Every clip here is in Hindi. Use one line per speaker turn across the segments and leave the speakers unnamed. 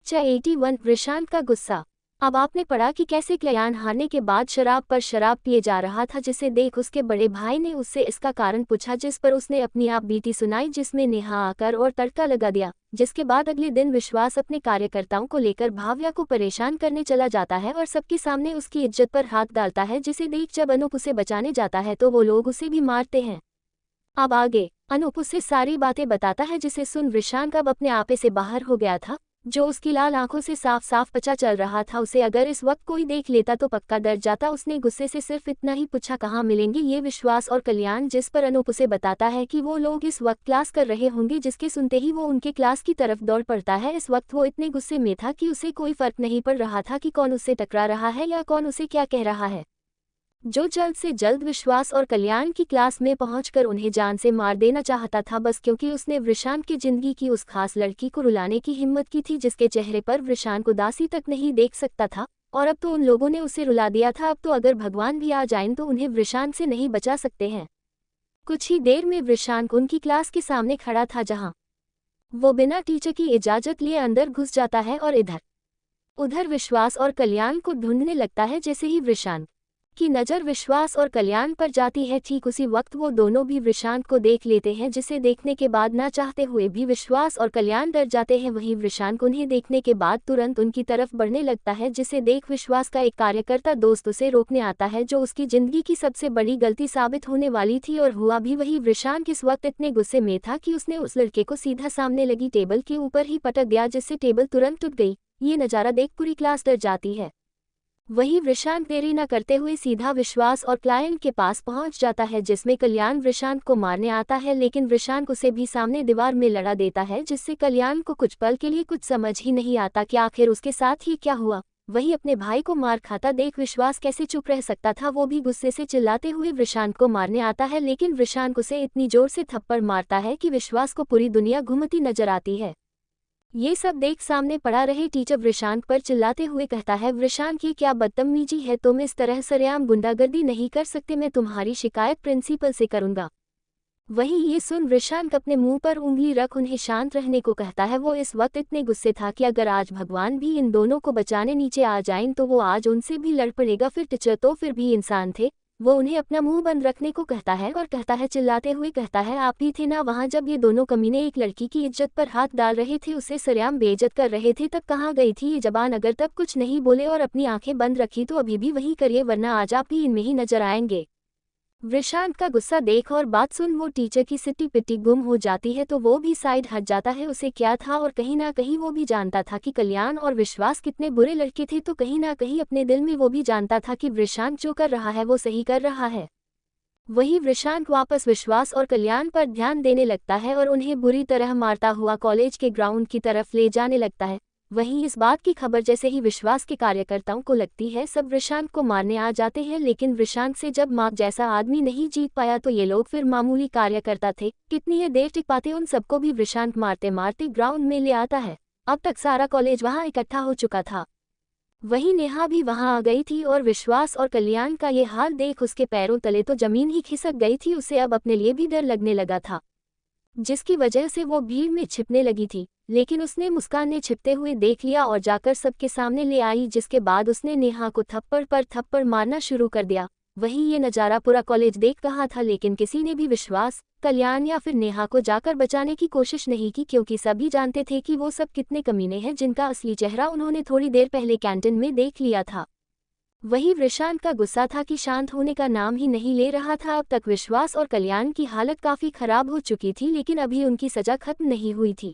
चैप्टर 81 विशांत का गुस्सा। अब आपने पढ़ा कि कैसे कल्याण हारने के बाद शराब पर शराब पिए जा रहा था, जिसे देख उसके बड़े भाई ने उससे इसका कारण पूछा, जिस पर उसने अपनी आप बीती सुनाई, जिसमें नेहा आकर और तड़का लगा दिया। जिसके बाद अगले दिन विश्वास अपने कार्यकर्ताओं को लेकर भाव्या को परेशान करने चला जाता है और सबके सामने उसकी इज्जत पर हाथ डालता है, जिसे देख जब अनूप उसे बचाने जाता है तो वो लोग उसे भी मारते हैं। अब आगे अनूप उसे सारी बातें बताता है, जिसे सुन विशांत अब अपने आपे से बाहर हो गया था। जो उसकी लाल आंखों से साफ साफ पता चल रहा था, उसे अगर इस वक्त कोई देख लेता तो पक्का डर जाता। उसने गुस्से से सिर्फ इतना ही पूछा, कहाँ मिलेंगे ये विश्वास और कल्याण, जिस पर अनूप उसे बताता है कि वो लोग इस वक्त क्लास कर रहे होंगे। जिसके सुनते ही वो उनके क्लास की तरफ दौड़ पड़ता है। इस वक्त वो इतने गुस्से में था कि उसे कोई फर्क नहीं पड़ रहा था कि कौन उससे टकरा रहा है या कौन उसे क्या कह रहा है। जो जल्द से जल्द विश्वास और कल्याण की क्लास में पहुंचकर उन्हें जान से मार देना चाहता था, बस क्योंकि उसने विशांत की जिंदगी की उस खास लड़की को रुलाने की हिम्मत की थी, जिसके चेहरे पर विशांत उदासी तक नहीं देख सकता था। और अब तो उन लोगों ने उसे रुला दिया था। अब तो अगर भगवान भी आ जाएं तो उन्हें विशांत से नहीं बचा सकते हैं। कुछ ही देर में विशांत उनकी क्लास के सामने खड़ा था, जहाँ वो बिना टीचर की इजाजत लिए अंदर घुस जाता है और इधर उधर विश्वास और कल्याण को ढूंढने लगता है। जैसे ही विशांत की नज़र विश्वास और कल्याण पर जाती है, ठीक उसी वक्त वो दोनों भी विशांत को देख लेते हैं, जिसे देखने के बाद ना चाहते हुए भी विश्वास और कल्याण डर जाते हैं। वहीं विशांत उन्हें देखने के बाद तुरंत उनकी तरफ बढ़ने लगता है, जिसे देख विश्वास का एक कार्यकर्ता दोस्त उसे रोकने आता है, जो उसकी जिंदगी की सबसे बड़ी गलती साबित होने वाली थी। और हुआ भी वही। विशांत इस वक्त इतने गुस्से में था कि उसने उस लड़के को सीधा सामने लगी टेबल के ऊपर ही पटक दिया, जिससे टेबल तुरंत टूट गई। ये नज़ारा देख पूरी क्लास डर जाती है। वही विशांत देरी न करते हुए सीधा विश्वास और क्लाइंट के पास पहुंच जाता है, जिसमें कल्याण विशांत को मारने आता है, लेकिन विशांत उसे भी सामने दीवार में लड़ा देता है, जिससे कल्याण को कुछ पल के लिए कुछ समझ ही नहीं आता कि आखिर उसके साथ ही क्या हुआ। वही अपने भाई को मार खाता देख विश्वास कैसे चुप रह सकता था। वो भी गुस्से से चिल्लाते हुए विशांत को मारने आता है, लेकिन विशांत उसे इतनी जोर से थप्पड़ मारता है कि विश्वास को पूरी दुनिया घूमती नजर आती है। ये सब देख सामने पड़ा रहे टीचर विशांत पर चिल्लाते हुए कहता है, विशांत ये क्या बदतमीजी है, तुम इस तरह सरेआम गुंडागर्दी नहीं कर सकते, मैं तुम्हारी शिकायत प्रिंसिपल से करूंगा। वहीं ये सुन विशांत अपने मुंह पर उंगली रख उन्हें शांत रहने को कहता है। वो इस वक्त इतने गुस्से था कि अगर आज भगवान भी इन दोनों को बचाने नीचे आ जाएं तो वो आज उनसे भी लड़ पड़ेगा। फिर टीचर तो फिर भी इंसान थे। वो उन्हें अपना मुंह बंद रखने को कहता है और कहता है, चिल्लाते हुए कहता है, आप ही थे ना वहाँ जब ये दोनों कमीने एक लड़की की इज्जत पर हाथ डाल रहे थे, उसे सरेआम बेइज्जत कर रहे थे, तब कहाँ गई थी ये जबान? अगर तब कुछ नहीं बोले और अपनी आंखें बंद रखी तो अभी भी वही करिए, वरना आज आप भी इनमें ही नजर आएंगे। विशांत का गुस्सा देख और बात सुन वो टीचर की सिट्टी पिट्टी गुम हो जाती है, तो वो भी साइड हट जाता है। उसे क्या था, और कहीं ना कहीं वो भी जानता था कि कल्याण और विश्वास कितने बुरे लड़के थे, तो कहीं ना कहीं अपने दिल में वो भी जानता था कि विशांत जो कर रहा है वो सही कर रहा है। वही विशांत वापस विश्वास और कल्याण पर ध्यान देने लगता है और उन्हें बुरी तरह मारता हुआ कॉलेज के ग्राउंड की तरफ ले जाने लगता है। वहीं इस बात की खबर जैसे ही विश्वास के कार्यकर्ताओं को लगती है, सब विशांत को मारने आ जाते हैं, लेकिन विशांत से जब मार्क जैसा आदमी नहीं जीत पाया तो ये लोग फिर मामूली कार्यकर्ता थे, कितनी ही देर टिक पाते। उन सबको भी विशांत मारते मारते ग्राउंड में ले आता है। अब तक सारा कॉलेज वहां इकट्ठा हो चुका था। वहीं नेहा भी वहां आ गई थी और विश्वास और कल्याण का ये हाल देख उसके पैरों तले तो जमीन ही खिसक गई थी। उसे अब अपने लिए भी डर लगने लगा था, जिसकी वजह से वो भीड़ में छिपने लगी थी। लेकिन उसने मुस्कान ने छिपते हुए देख लिया और जाकर सबके सामने ले आई, जिसके बाद उसने नेहा को थप्पड़ पर थप्पड़ मारना शुरू कर दिया। वहीं ये नज़ारा पूरा कॉलेज देख रहा था, लेकिन किसी ने भी विश्वास, कल्याण या फिर नेहा को जाकर बचाने की कोशिश नहीं की, क्योंकि सभी जानते थे कि वो सब कितने कमीने हैं, जिनका असली चेहरा उन्होंने थोड़ी देर पहले कैंटीन में देख लिया था। वही विशांत का गुस्सा था कि शांत होने का नाम ही नहीं ले रहा था। अब तक विश्वास और कल्याण की हालत काफ़ी खराब हो चुकी थी, लेकिन अभी उनकी सजा खत्म नहीं हुई थी।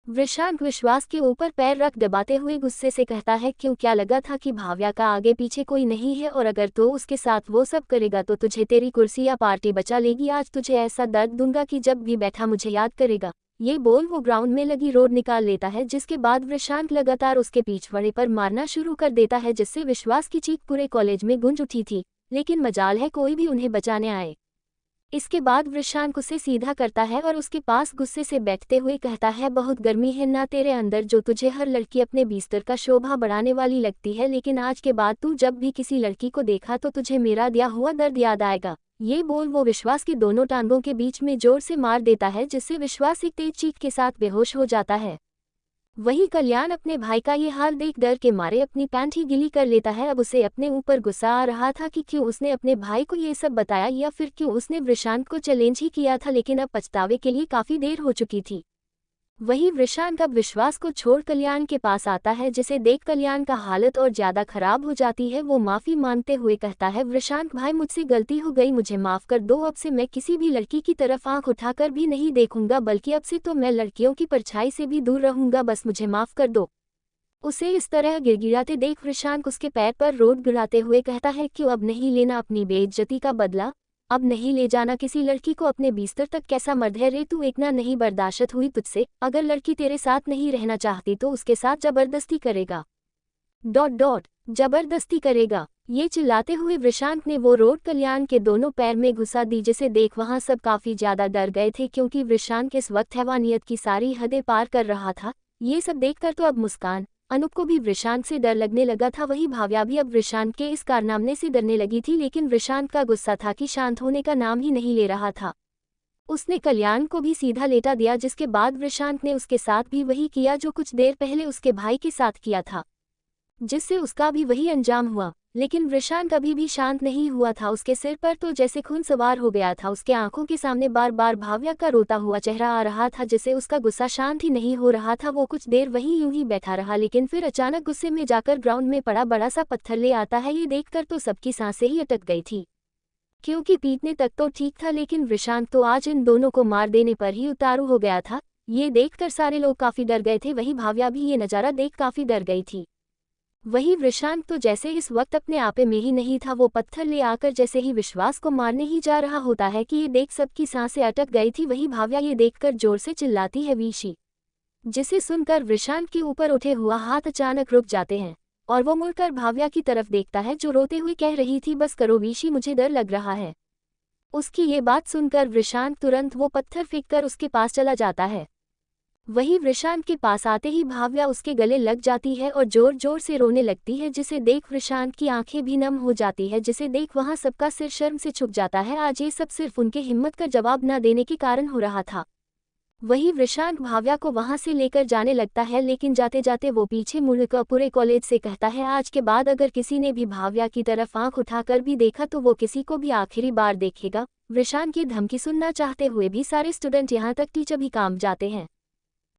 विशांत विश्वास के ऊपर पैर रख दबाते हुए गुस्से से कहता है, क्यों, क्या लगा था कि भाव्या का आगे पीछे कोई नहीं है, और अगर तो उसके साथ वो सब करेगा तो तुझे तेरी कुर्सी या पार्टी बचा लेगी। आज तुझे ऐसा दर्द दूंगा कि जब भी बैठा मुझे याद करेगा। ये बोल वो ग्राउंड में लगी रोड निकाल लेता है, जिसके बाद विशांत लगातार उसके पीछे पर मारना शुरू कर देता है, जिससे विश्वास की चीख पूरे कॉलेज में गूंज उठी थी। लेकिन मजाल है कोई भी उन्हें बचाने आए। इसके बाद विशांत उसे सीधा करता है और उसके पास गुस्से से बैठते हुए कहता है, बहुत गर्मी है ना तेरे अंदर, जो तुझे हर लड़की अपने बिस्तर का शोभा बढ़ाने वाली लगती है, लेकिन आज के बाद तू जब भी किसी लड़की को देखा तो तुझे मेरा दिया हुआ दर्द याद आएगा। ये बोल वो विश्वास की दोनों टांगों के बीच में जोर से मार देता है, जिससे विश्वास एक तेज चीख के साथ बेहोश हो जाता है। वही कल्याण अपने भाई का ये हाल देख डर के मारे अपनी पैंट ही गीली कर लेता है। अब उसे अपने ऊपर गुस्सा आ रहा था कि क्यों उसने अपने भाई को ये सब बताया या फिर क्यों उसने वृषांत को चैलेंज ही किया था, लेकिन अब पछतावे के लिए काफी देर हो चुकी थी। वही वृषांत अब विश्वास को छोड़ कल्याण के पास आता है, जिसे देख कल्याण का हालत और ज्यादा खराब हो जाती है। वो माफी मांगते हुए कहता है, वृषांत भाई मुझसे गलती हो गई, मुझे माफ कर दो। अब से मैं किसी भी लड़की की तरफ आंख उठाकर भी नहीं देखूंगा, बल्कि अब से तो मैं लड़कियों की परछाई से भी दूर रहूंगा, बस मुझे माफ कर दो। उसे इस तरह गिड़गिड़ाते देख वृषांत उसके पैर पर रोड गिराते हुए कहता है, क्यों अब नहीं लेना अपनी बेइज्जती का बदला, अब नहीं ले जाना किसी लड़की को अपने बिस्तर तक। कैसा मर्द है रे तू, एक ना नहीं बर्दाश्त हुई तुझसे। अगर लड़की तेरे साथ नहीं रहना चाहती तो उसके साथ जबरदस्ती करेगा। जबरदस्ती करेगा। ये चिल्लाते हुए वृषांत ने वो रोड कल्याण के दोनों पैर में घुसा दी, जिसे देख वहां सब काफी ज्यादा डर गए थे, क्योंकि वृषांत इस वक्त हैवानियत की सारी हदें पार कर रहा था। ये सब देखकर तो अब मुस्कान, अनूप को भी वृषांत से डर लगने लगा था। वही भाव्या भी अब वृषांत के इस कारनामे से डरने लगी थी, लेकिन वृषांत का गुस्सा था कि शांत होने का नाम ही नहीं ले रहा था। उसने कल्याण को भी सीधा लेटा दिया, जिसके बाद वृषांत ने उसके साथ भी वही किया जो कुछ देर पहले उसके भाई के साथ किया था, जिससे उसका भी वही अंजाम हुआ। लेकिन वृषांत अभी भी शांत नहीं हुआ था। उसके सिर पर तो जैसे खून सवार हो गया था। उसके आंखों के सामने बार बार भाव्या का रोता हुआ चेहरा आ रहा था, जिससे उसका गुस्सा शांत ही नहीं हो रहा था। वो कुछ देर वहीं यूं ही बैठा रहा, लेकिन फिर अचानक गुस्से में जाकर ग्राउंड में पड़ा बड़ा सा पत्थर ले आता है। ये देखकर तो सबकी सांसें ही अटक गई थी, क्योंकि पीटने तक तो ठीक था, लेकिन वृषांत तो आज इन दोनों को मार देने पर ही उतारू हो गया था। ये देखकर सारे लोग काफी डर गए थे। वही भाव्या भी ये नजारा देख काफी डर गई थी। वही वृषांत तो जैसे इस वक्त अपने आपे में ही नहीं था। वो पत्थर ले आकर जैसे ही विश्वास को मारने ही जा रहा होता है कि ये देख सबकी सांसें अटक गई थी। वही भाव्या ये देखकर जोर से चिल्लाती है, वीशी, जिसे सुनकर वृषांत के ऊपर उठे हुआ हाथ अचानक रुक जाते हैं और वो मुड़कर भाव्या की तरफ देखता है, जो रोते हुए कह रही थी, बस करो वीशी, मुझे डर लग रहा है। उसकी ये बात सुनकर वृषांत तुरंत वो पत्थर फेंककर उसके पास चला जाता है। वही वृषांत के पास आते ही भाव्या उसके गले लग जाती है और जोर जोर से रोने लगती है, जिसे देख वृषांत की आंखें भी नम हो जाती है, जिसे देख वहां सबका सिर शर्म से झुक जाता है। आज ये सब सिर्फ उनके हिम्मत का जवाब न देने के कारण हो रहा था। वही वृषांत भाव्या को वहां से लेकर जाने लगता है, लेकिन जाते जाते वो पीछे मुड़कर पूरे कॉलेज से कहता है, आज के बाद अगर किसी ने भी भाव्या की तरफ आंख उठाकर भी देखा तो वो किसी को भी आखिरी बार देखेगा। वृषांत की धमकी सुनना चाहते हुए भी सारे स्टूडेंट यहाँ तक टीचर भी काम जाते हैं।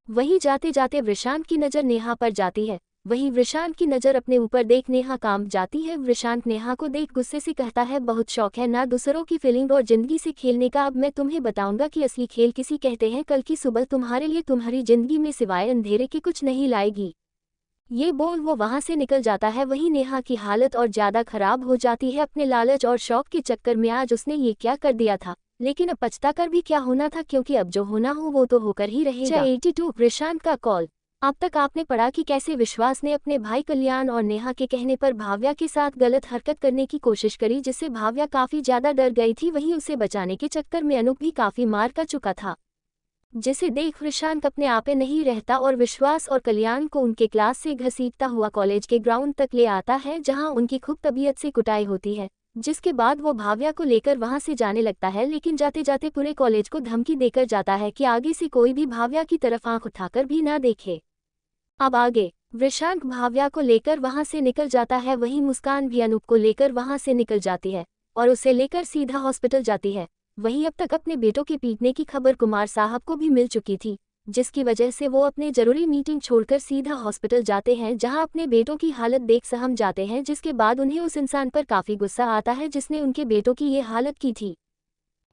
वही जाते जाते वृषांत की नज़र नेहा पर जाती है। वही वृषांत की नज़र अपने ऊपर देख नेहा काम जाती है। वृषांत नेहा को देख गुस्से से कहता है, बहुत शौक है ना दूसरों की फीलिंग और जिंदगी से खेलने का। अब मैं तुम्हें बताऊंगा कि असली खेल किसी कहते हैं। कल की सुबह तुम्हारे लिए तुम्हारी जिंदगी में सिवाय अंधेरे के कुछ नहीं लाएगी। ये बोल वो वहां से निकल जाता है। वही नेहा की हालत और ज्यादा खराब हो जाती है। अपने लालच और शौक के चक्कर में आज उसने ये क्या कर दिया था, लेकिन अब पछता कर भी क्या होना था, क्योंकि अब जो होना हो वो तो होकर ही रहेगा। 82 वृषांत का कॉल। अब तक आपने पढ़ा कि कैसे विश्वास ने अपने भाई कल्याण और नेहा के कहने पर भाव्या के साथ गलत हरकत करने की कोशिश करी, जिससे भाव्या काफी ज्यादा डर गई थी। वहीं उसे बचाने के चक्कर में अनूप भी काफी मार का चुका था, जिसे देख वृषांत अपने आपे नहीं रहता और विश्वास और कल्याण को उनके क्लास से घसीटता हुआ कॉलेज के ग्राउंड तक ले आता है, जहां उनकी खूब तबीयत से कुटाई होती है। जिसके बाद वो भाव्या को लेकर वहां से जाने लगता है, लेकिन जाते जाते पूरे कॉलेज को धमकी देकर जाता है कि आगे से कोई भी भाव्या की तरफ आंख उठाकर भी ना देखे। अब आगे वृषांत भाव्या को लेकर वहां से निकल जाता है। वहीं मुस्कान भी अनूप को लेकर वहां से निकल जाती है और उसे लेकर सीधा हॉस्पिटल जाती है। वहीं अब तक अपने बेटों के पीटने की खबर कुमार साहब को भी मिल चुकी थी, जिसकी वजह से वो अपने जरूरी मीटिंग छोड़कर सीधा हॉस्पिटल जाते हैं, जहां अपने बेटों की हालत देख सहम जाते हैं। जिसके बाद उन्हें उस इंसान पर काफी गुस्सा आता है जिसने उनके बेटों की ये हालत की थी।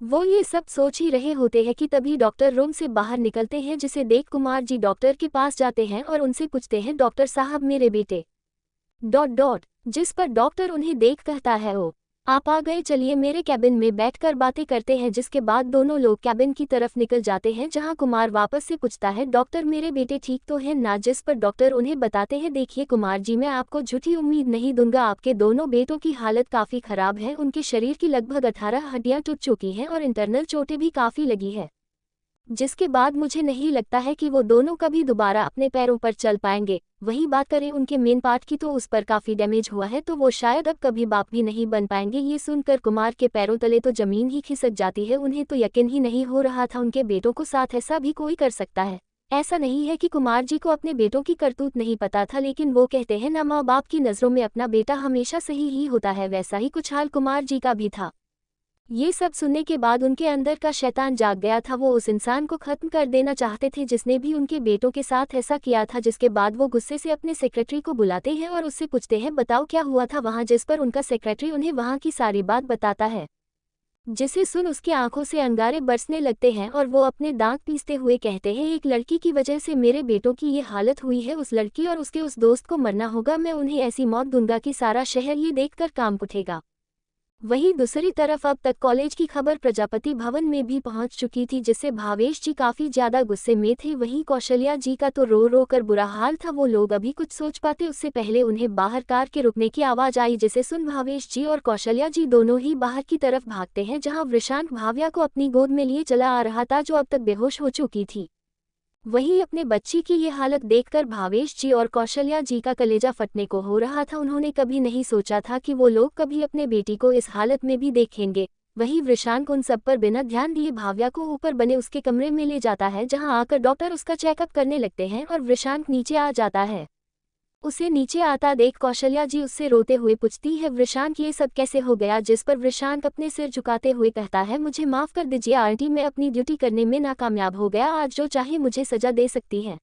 वो ये सब सोच ही रहे होते हैं कि तभी डॉक्टर रूम से बाहर निकलते हैं, जिसे देख कुमार जी डॉक्टर के पास जाते हैं और उनसे पूछते हैं, डॉक्टर साहब मेरे बेटे ... जिस पर डॉक्टर उन्हें देख कहता है, ओ आप आ गए, चलिए मेरे कैबिन में बैठकर बातें करते हैं। जिसके बाद दोनों लोग कैबिन की तरफ निकल जाते हैं, जहां कुमार वापस से पूछता है, डॉक्टर मेरे बेटे ठीक तो हैं ना। जिस पर डॉक्टर उन्हें बताते हैं, देखिए कुमार जी, मैं आपको झूठी उम्मीद नहीं दूंगा, आपके दोनों बेटों की हालत काफ़ी ख़राब है। उनके शरीर की लगभग 18 हड्डियां टूट चुकी हैं और इंटरनल चोटें भी काफ़ी लगी है। जिसके बाद मुझे नहीं लगता है कि वो दोनों कभी दोबारा अपने पैरों पर चल पाएंगे। वही बात करें उनके मेन पार्ट की, तो उस पर काफ़ी डैमेज हुआ है, तो वो शायद अब कभी बाप भी नहीं बन पाएंगे। ये सुनकर कुमार के पैरों तले तो ज़मीन ही खिसक जाती है। उन्हें तो यकीन ही नहीं हो रहा था उनके बेटों को साथ ऐसा भी कोई कर सकता है। ऐसा नहीं है कि कुमार जी को अपने बेटों की करतूत नहीं पता था, लेकिन वो कहते हैं ना, माँ बाप की नज़रों में अपना बेटा हमेशा सही ही होता है, वैसा ही कुछ हाल कुमार जी का भी था। ये सब सुनने के बाद उनके अंदर का शैतान जाग गया था। वो उस इंसान को खत्म कर देना चाहते थे जिसने भी उनके बेटों के साथ ऐसा किया था। जिसके बाद वो गुस्से से अपने सेक्रेटरी को बुलाते हैं और उससे पूछते हैं, बताओ क्या हुआ था वहाँ, जिस पर उनका सेक्रेटरी उन्हें वहाँ की सारी बात बताता है, जिसे सुन उसकी आंखों से अंगारे बरसने लगते हैं और वो अपने दांत पीसते हुए कहते हैं, एक लड़की की वजह से मेरे बेटों की ये हालत हुई है, उस लड़की और उसके उस दोस्त को मरना होगा, मैं उन्हें ऐसी मौत दूंगा कि सारा शहर ये देखकर कांप उठेगा। वहीं दूसरी तरफ अब तक कॉलेज की खबर प्रजापति भवन में भी पहुंच चुकी थी, जिससे भावेश जी काफी ज्यादा गुस्से में थे। वहीं कौशल्या जी का तो रो रो कर बुरा हाल था। वो लोग अभी कुछ सोच पाते उससे पहले उन्हें बाहर कार के रुकने की आवाज आई, जिसे सुन भावेश जी और कौशल्या जी दोनों ही बाहर की तरफ भागते हैं, जहां वृषांक भाव्या को अपनी गोद में लिए चला आ रहा था, जो अब तक बेहोश हो चुकी थी। वहीं अपने बच्ची की ये हालत देखकर भावेश जी और कौशल्या जी का कलेजा फटने को हो रहा था। उन्होंने कभी नहीं सोचा था कि वो लोग कभी अपने बेटी को इस हालत में भी देखेंगे। वहीं वृषांक उन सब पर बिना ध्यान दिए भाव्या को ऊपर बने उसके कमरे में ले जाता है, जहां आकर डॉक्टर उसका चेकअप करने लगते हैं और वृषांक नीचे आ जाता है। उसे नीचे आता देख कौशल्या जी उससे रोते हुए पूछती है, वृषांक ये सब कैसे हो गया, जिस पर वृषांक अपने सिर झुकाते हुए कहता है, मुझे माफ कर दीजिए आंटी, मैं अपनी ड्यूटी करने में नाकामयाब हो गया, आज जो चाहे मुझे सजा दे सकती है।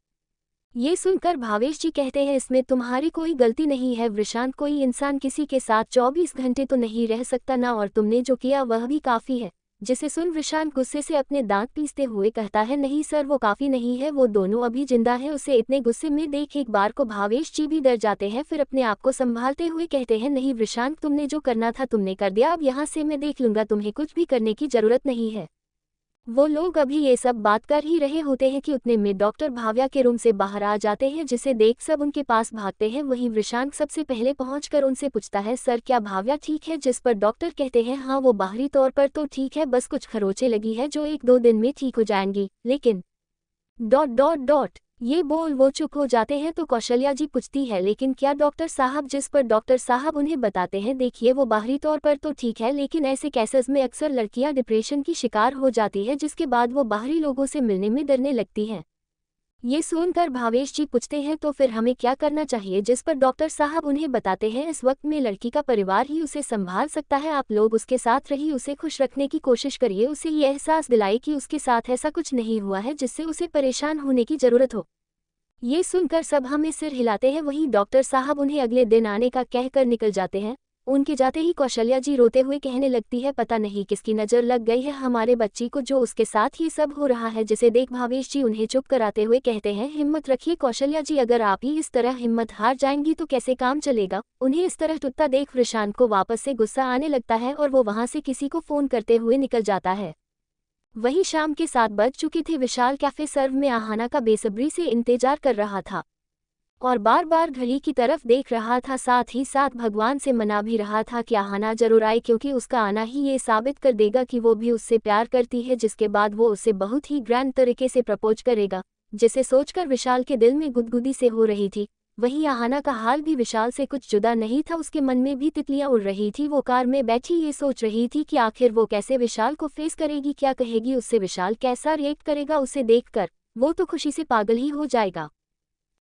ये सुनकर भावेश जी कहते हैं, इसमें तुम्हारी कोई गलती नहीं है वृषांक, कोई इंसान किसी के साथ 24 घंटे तो नहीं रह सकता ना, और तुमने जो किया वह भी काफी है। जिसे सुन वृषांक गुस्से से अपने दांत पीसते हुए कहता है, नहीं सर, वो काफी नहीं है, वो दोनों अभी जिंदा है। उसे इतने गुस्से में देख एक बार को भावेश जी भी डर जाते हैं, फिर अपने आप को संभालते हुए कहते हैं, नहीं वृषांक, तुमने जो करना था तुमने कर दिया, अब यहाँ से मैं देख लूंगा, तुम्हें कुछ भी करने की जरूरत नहीं है। वो लोग अभी ये सब बात कर ही रहे होते हैं कि उतने में डॉक्टर भाव्या के रूम से बाहर आ जाते हैं, जिसे देख सब उनके पास भागते हैं। वहीं वृषांक सबसे पहले पहुंचकर उनसे पूछता है, सर क्या भाव्या ठीक है, जिस पर डॉक्टर कहते हैं, हाँ वो बाहरी तौर पर तो ठीक है, बस कुछ खरोंचें लगी है जो 1-2 दिन में ठीक हो जाएंगी, लेकिन डॉट डॉट डॉट ये बोल वो चुप हो जाते हैं। तो कौशल्या जी पूछती है, लेकिन क्या डॉक्टर साहब, जिस पर डॉक्टर साहब उन्हें बताते हैं, देखिए वो बाहरी तौर पर तो ठीक है, लेकिन ऐसे केसेस में अक्सर लड़कियां डिप्रेशन की शिकार हो जाती है, जिसके बाद वो बाहरी लोगों से मिलने में डरने लगती हैं। ये सुनकर भावेश जी पूछते हैं, तो फिर हमें क्या करना चाहिए, जिस पर डॉक्टर साहब उन्हें बताते हैं, इस वक्त में लड़की का परिवार ही उसे संभाल सकता है, आप लोग उसके साथ रहिए, उसे खुश रखने की कोशिश करिए, उसे ये एहसास दिलाइए कि उसके साथ ऐसा कुछ नहीं हुआ है जिससे उसे परेशान होने की जरूरत हो। ये सुनकर सब हमें सिर हिलाते हैं। वहीं डॉक्टर साहब उन्हें अगले दिन आने का कहकर निकल जाते हैं। उनके जाते ही कौशल्या जी रोते हुए कहने लगती है, पता नहीं किसकी नज़र लग गई है हमारे बच्ची को, जो उसके साथ ये सब हो रहा है। जिसे देख भावेश जी उन्हें चुप कराते हुए कहते हैं, हिम्मत रखिए कौशल्या जी, अगर आप ही इस तरह हिम्मत हार जाएंगी तो कैसे काम चलेगा। उन्हें इस तरह टूटता देख वृषांक को वापस से गुस्सा आने लगता है और वो वहां से किसी को फोन करते हुए निकल जाता है। वहीं शाम के 7 बज चुके थे। विशाल कैफे सर्व में आहाना का बेसब्री से इंतजार कर रहा था और बार बार घड़ी की तरफ देख रहा था, साथ ही साथ भगवान से मना भी रहा था कि आहाना जरूर आए, क्योंकि उसका आना ही ये साबित कर देगा कि वो भी उससे प्यार करती है, जिसके बाद वो उससे बहुत ही ग्रैंड तरीके से प्रपोज करेगा। जिसे सोचकर विशाल के दिल में गुदगुदी से हो रही थी। वहीं आहाना का हाल भी विशाल से कुछ जुदा नहीं था, उसके मन में भी तितलियां उड़ रही थी। वो कार में बैठी ये सोच रही थी कि आखिर वो कैसे विशाल को फेस करेगी, क्या कहेगी उससे, विशाल कैसा रिएक्ट करेगा उसे देखकर, वो तो खुशी से पागल ही हो जाएगा।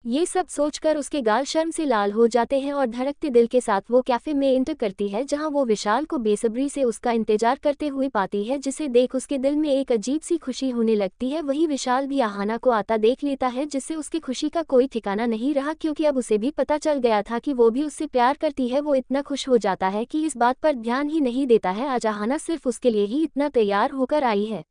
ये सब सोचकर उसके गाल शर्म से लाल हो जाते हैं और धड़कते दिल के साथ वो कैफे में एंटर करती है, जहां वो विशाल को बेसब्री से उसका इंतजार करते हुए पाती है, जिसे देख उसके दिल में एक अजीब सी खुशी होने लगती है। वहीं विशाल भी आहाना को आता देख लेता है, जिससे उसकी खुशी का कोई ठिकाना नहीं रहा, क्योंकि अब उसे भी पता चल गया था कि वो भी उससे प्यार करती है। वो इतना खुश हो जाता है कि इस बात पर ध्यान ही नहीं देता है, आज आहाना सिर्फ उसके लिए ही इतना तैयार होकर आई है।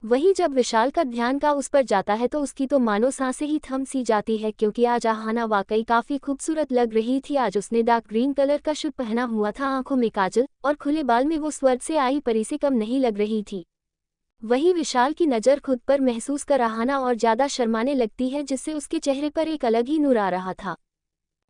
वहीं जब विशाल का ध्यान का उस पर जाता है तो उसकी तो मानो सांसें ही थम सी जाती है, क्योंकि आज आहाना वाकई काफी खूबसूरत लग रही थी। आज उसने डार्क ग्रीन कलर का शूट पहना हुआ था, आंखों में काजल और खुले बाल में वो स्वर्ग से आई परी से कम नहीं लग रही थी। वहीं विशाल की नज़र खुद पर महसूस कर आहाना और ज्यादा शर्माने लगती है, जिससे उसके चेहरे पर एक अलग ही नूर आ रहा था।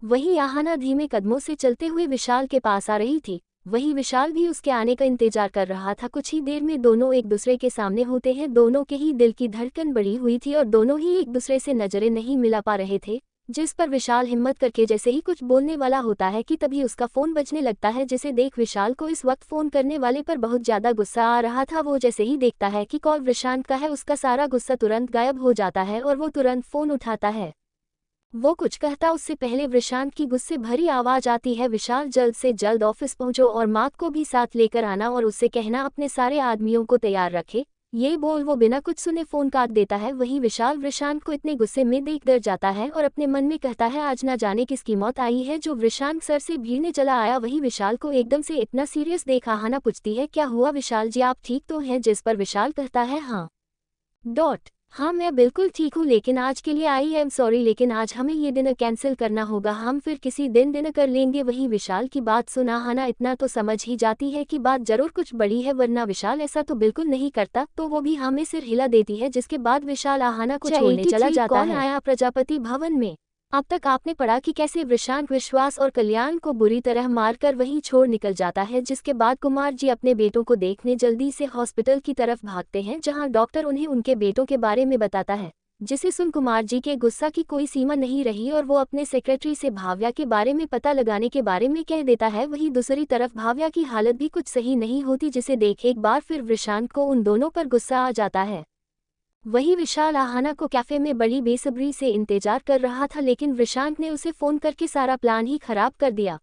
वहीं आहाना धीमे कदमों से चलते हुए विशाल के पास आ रही थी। वहीं विशाल भी उसके आने का इंतजार कर रहा था। कुछ ही देर में दोनों एक दूसरे के सामने होते हैं। दोनों के ही दिल की धड़कन बढ़ी हुई थी और दोनों ही एक दूसरे से नजरें नहीं मिला पा रहे थे। जिस पर विशाल हिम्मत करके जैसे ही कुछ बोलने वाला होता है कि तभी उसका फोन बजने लगता है, जिसे देख विशाल को इस वक्त फोन करने वाले पर बहुत ज्यादा गुस्सा आ रहा था। वो जैसे ही देखता है कि कॉल प्रशांत का है, उसका सारा गुस्सा तुरंत गायब हो जाता है और वो तुरंत फोन उठाता है। वो कुछ कहता उससे पहले प्रशांत की गुस्से भरी आवाज आती है, विशाल जल्द से जल्द ऑफिस पहुंचो और मार्क को भी साथ लेकर आना और उससे कहना अपने सारे आदमियों को तैयार रखे। ये बोल वो बिना कुछ सुने फोन काट देता है। वहीं विशाल प्रशांत को इतने गुस्से में देख डर जाता है और अपने मन में कहता है आज ना जाने किसकी मौत आई है जो प्रशांत सर से भीड़ने चला आया। वहीं विशाल को एकदम से इतना सीरियस देख आहाना पूछती है, क्या हुआ विशाल जी, आप ठीक तो हैं? जिस पर विशाल कहता है हाँ मैं बिल्कुल ठीक हूँ, लेकिन आज के लिए आई एम सॉरी, लेकिन आज हमें ये डिनर कैंसिल करना होगा, हम फिर किसी दिन डिनर कर लेंगे। वहीं विशाल की बात सुन आहाना इतना तो समझ ही जाती है कि बात जरूर कुछ बड़ी है, वरना विशाल ऐसा तो बिल्कुल नहीं करता। तो वो भी हमें सिर हिला देती है, जिसके बाद विशाल आहाना को छोड़ने चला जाता है। कौन आया प्रजापति भवन में? अब तक आपने पढ़ा कि कैसे प्रशांत विश्वास और कल्याण को बुरी तरह मारकर वहीं छोड़ निकल जाता है, जिसके बाद कुमार जी अपने बेटों को देखने जल्दी से हॉस्पिटल की तरफ भागते हैं, जहां डॉक्टर उन्हें उनके बेटों के बारे में बताता है। जिसे सुन कुमार जी के गुस्सा की कोई सीमा नहीं रही और वो अपने सेक्रेटरी से भाव्या के बारे में पता लगाने के बारे में कह देता है। वहीं दूसरी तरफ भाव्या की हालत भी कुछ सही नहीं होती, जिसे देख एक बार फिर प्रशांत को उन दोनों पर गुस्सा आ जाता है। वही विशाल आहाना को कैफे में बड़ी बेसब्री से इंतजार कर रहा था, लेकिन प्रशांत ने उसे फोन करके सारा प्लान ही खराब कर दिया।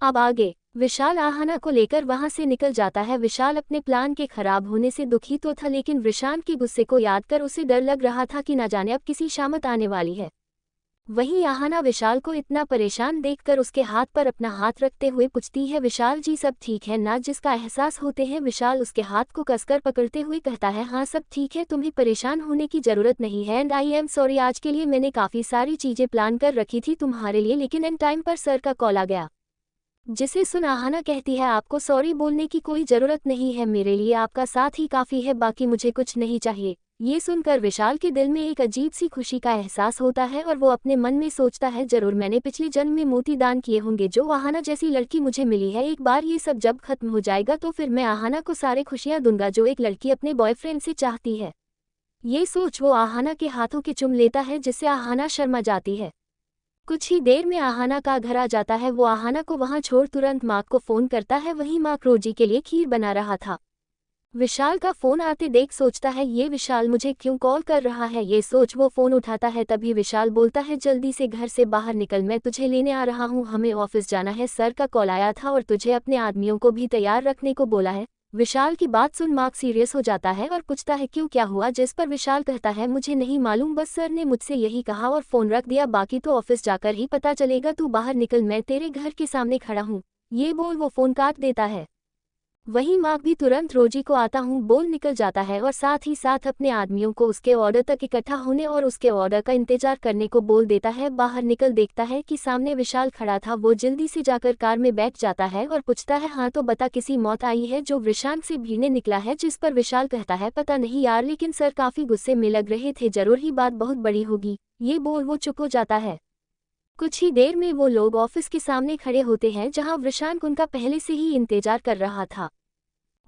अब आगे विशाल आहाना को लेकर वहां से निकल जाता है। विशाल अपने प्लान के खराब होने से दुखी तो था, लेकिन प्रशांत के गुस्से को याद कर उसे डर लग रहा था कि न जाने अब किसी शामत आने वाली है। वहीं आहाना विशाल को इतना परेशान देखकर उसके हाथ पर अपना हाथ रखते हुए पूछती है, विशाल जी सब ठीक है ना? जिसका एहसास होते हैं विशाल उसके हाथ को कसकर पकड़ते हुए कहता है, हाँ सब ठीक है, तुम्हें परेशान होने की जरूरत नहीं है एंड आई एम सॉरी, आज के लिए मैंने काफ़ी सारी चीज़ें प्लान कर रखी थी तुम्हारे लिए, लेकिन एंड टाइम पर सर का कॉल आ गया। जिसे सुन आहाना कहती है, आपको सॉरी बोलने की कोई ज़रूरत नहीं है, मेरे लिए आपका साथ ही काफ़ी है, बाकी मुझे कुछ नहीं चाहिए। ये सुनकर विशाल के दिल में एक अजीब सी खुशी का एहसास होता है और वो अपने मन में सोचता है, जरूर मैंने पिछले जन्म में मोती दान किए होंगे जो आहाना जैसी लड़की मुझे मिली है। एक बार ये सब जब खत्म हो जाएगा तो फिर मैं आहाना को सारे खुशियाँ दूंगा जो एक लड़की अपने बॉयफ्रेंड से चाहती है। ये सोच वो आहाना के हाथों के चुम लेता है, जिससे आहाना शर्मा जाती है। कुछ ही देर में आहाना का घर आ जाता है। वो आहाना को वहां छोड़ तुरंत मार्क को फोन करता है। वहीं मार्क रोजी के लिए खीर बना रहा था। विशाल का फोन आते देख सोचता है, ये विशाल मुझे क्यों कॉल कर रहा है। ये सोच वो फोन उठाता है। तभी विशाल बोलता है, जल्दी से घर से बाहर निकल, मैं तुझे लेने आ रहा हूँ, हमें ऑफिस जाना है, सर का कॉल आया था और तुझे अपने आदमियों को भी तैयार रखने को बोला है। विशाल की बात सुन मार्क सीरियस हो जाता है और पूछता है, क्यों क्या हुआ? जिस पर विशाल कहता है, मुझे नहीं मालूम, बस सर ने मुझसे यही कहा और फोन रख दिया, बाकी तो ऑफिस जाकर ही पता चलेगा, तू बाहर निकल, मैं तेरे घर के सामने खड़ा हूँ। ये बोल वो फोन काट देता है। वहीं मार्क भी तुरंत रोजी को आता हूँ बोल निकल जाता है और साथ ही साथ अपने आदमियों को उसके ऑर्डर तक इकट्ठा होने और उसके ऑर्डर का इंतजार करने को बोल देता है। बाहर निकल देखता है कि सामने विशाल खड़ा था। वो जल्दी से जाकर कार में बैठ जाता है और पूछता है, हाँ तो बता, किसी मौत आई है जो प्रशांत से भिड़ने निकला है? जिस पर विशाल कहता है, पता नहीं यार, लेकिन सर काफी गुस्से में लग रहे थे, जरूर ही बात बहुत बड़ी होगी। ये बोल वो चुप हो जाता है। कुछ ही देर में वो लोग ऑफिस के सामने खड़े होते हैं, जहां प्रशांत उनका पहले से ही इंतजार कर रहा था।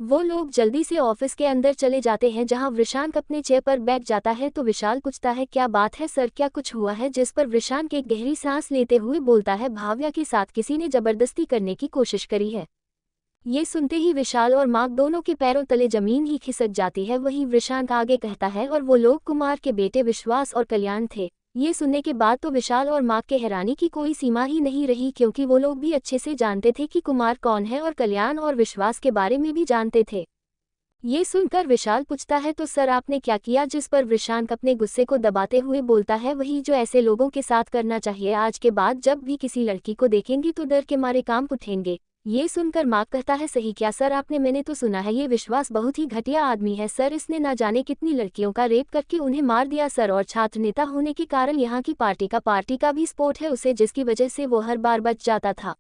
वो लोग जल्दी से ऑफिस के अंदर चले जाते हैं, जहां प्रशांत अपने चेयर पर बैठ जाता है। तो विशाल पूछता है, क्या बात है सर, क्या कुछ हुआ है? जिस पर प्रशांत एक गहरी सांस लेते हुए बोलता है, भाव्या के साथ किसी ने जबरदस्ती करने की कोशिश करी है। ये सुनते ही विशाल और मार्क दोनों के पैरों तले जमीन ही खिसक जाती है। वहीं प्रशांत आगे कहता है, और वो लोग कुमार के बेटे विश्वास और कल्याण थे। ये सुनने के बाद तो विशाल और मार्क के हैरानी की कोई सीमा ही नहीं रही, क्योंकि वो लोग भी अच्छे से जानते थे कि कुमार कौन है और कल्याण और विश्वास के बारे में भी जानते थे। ये सुनकर विशाल पूछता है, तो सर आपने क्या किया? जिस पर प्रशांत अपने गुस्से को दबाते हुए बोलता है, वही जो ऐसे लोगों के साथ करना चाहिए। आज के बाद जब भी किसी लड़की को देखेंगे तो डर के मारे काम उठेंगे। ये सुनकर मार्क कहता है, सही क्या सर आपने? मैंने तो सुना है ये विश्वास बहुत ही घटिया आदमी है सर, इसने ना जाने कितनी लड़कियों का रेप करके उन्हें मार दिया सर, और छात्र नेता होने के कारण यहाँ की पार्टी का भी सपोर्ट है उसे, जिसकी वजह से वो हर बार बच जाता था।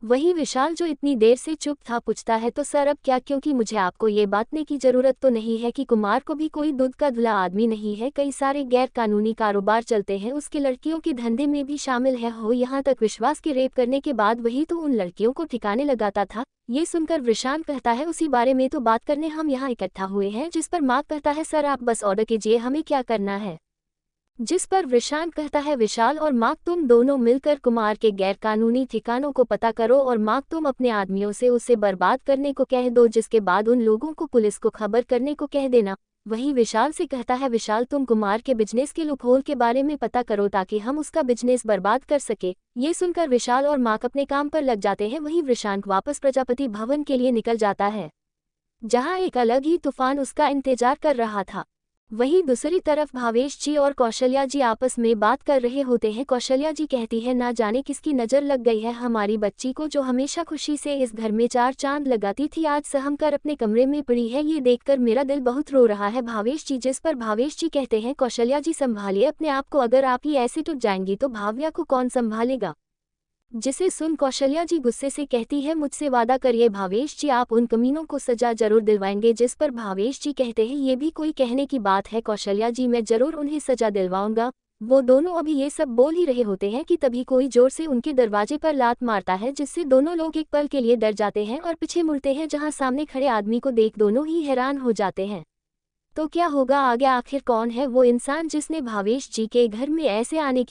वही विशाल जो इतनी देर से चुप था पूछता है, तो सर अब क्या? क्योंकि मुझे आपको ये बातने की जरूरत तो नहीं है कि कुमार को भी कोई दूध का धुला आदमी नहीं है, कई सारे गैर कानूनी कारोबार चलते हैं, उसके लड़कियों के धंधे में भी शामिल है। हो यहाँ तक विश्वास के रेप करने के बाद वही तो उन लड़कियों को ठिकाने लगाता था। ये सुनकर प्रशांत कहता है, उसी बारे में तो बात करने हम यहाँ इकट्ठा हुए हैं। जिस पर मार्क कहता है, सर आप बस ऑर्डर कीजिए, हमें क्या करना है? जिस पर वृषांत कहता है विशाल और मार्क तुम दोनों मिलकर कुमार के गैरकानूनी ठिकानों को पता करो और मार्क तुम अपने आदमियों से उसे बर्बाद करने को कह दो, जिसके बाद उन लोगों को पुलिस को खबर करने को कह देना। वहीं विशाल से कहता है विशाल तुम कुमार के बिजनेस के लूपहोल के बारे में पता करो ताकि हम उसका बिजनेस बर्बाद कर सके। ये सुनकर विशाल और मार्क अपने काम पर लग जाते हैं। वहीं वृषांत वापस प्रजापति भवन के लिए निकल जाता है, जहां एक अलग ही तूफान उसका इंतजार कर रहा था। वहीं दूसरी तरफ भावेश जी और कौशल्या जी आपस में बात कर रहे होते हैं। कौशल्या जी कहती है ना जाने किसकी नज़र लग गई है हमारी बच्ची को, जो हमेशा खुशी से इस घर में चार चांद लगाती थी, आज सहम कर अपने कमरे में पड़ी है। ये देखकर मेरा दिल बहुत रो रहा है भावेश जी। जिस पर भावेश जी कहते हैं कौशल्या जी संभालिए अपने आप को, अगर आप ही ऐसे टूट जाएंगी तो भाव्या को कौन संभालेगा। जिसे सुन कौशल्या जी गुस्से से कहती है मुझसे वादा करिए भावेश जी, आप उन कमीनों को सजा जरूर दिलवाएंगे। जिस पर भावेश जी कहते हैं ये भी कोई कहने की बात है कौशल्या जी, मैं जरूर उन्हें सजा दिलवाऊंगा। वो दोनों अभी ये सब बोल ही रहे होते हैं कि तभी कोई जोर से उनके दरवाजे पर लात मारता है, जिससे दोनों लोग एक पल के लिए डर जाते हैं और पीछे मुड़ते हैं, जहां सामने खड़े आदमी को देख दोनों ही हैरान हो जाते हैं। तो क्या होगा आगे, आखिर कौन है वो इंसान जिसने भावेश जी के घर में ऐसे आने की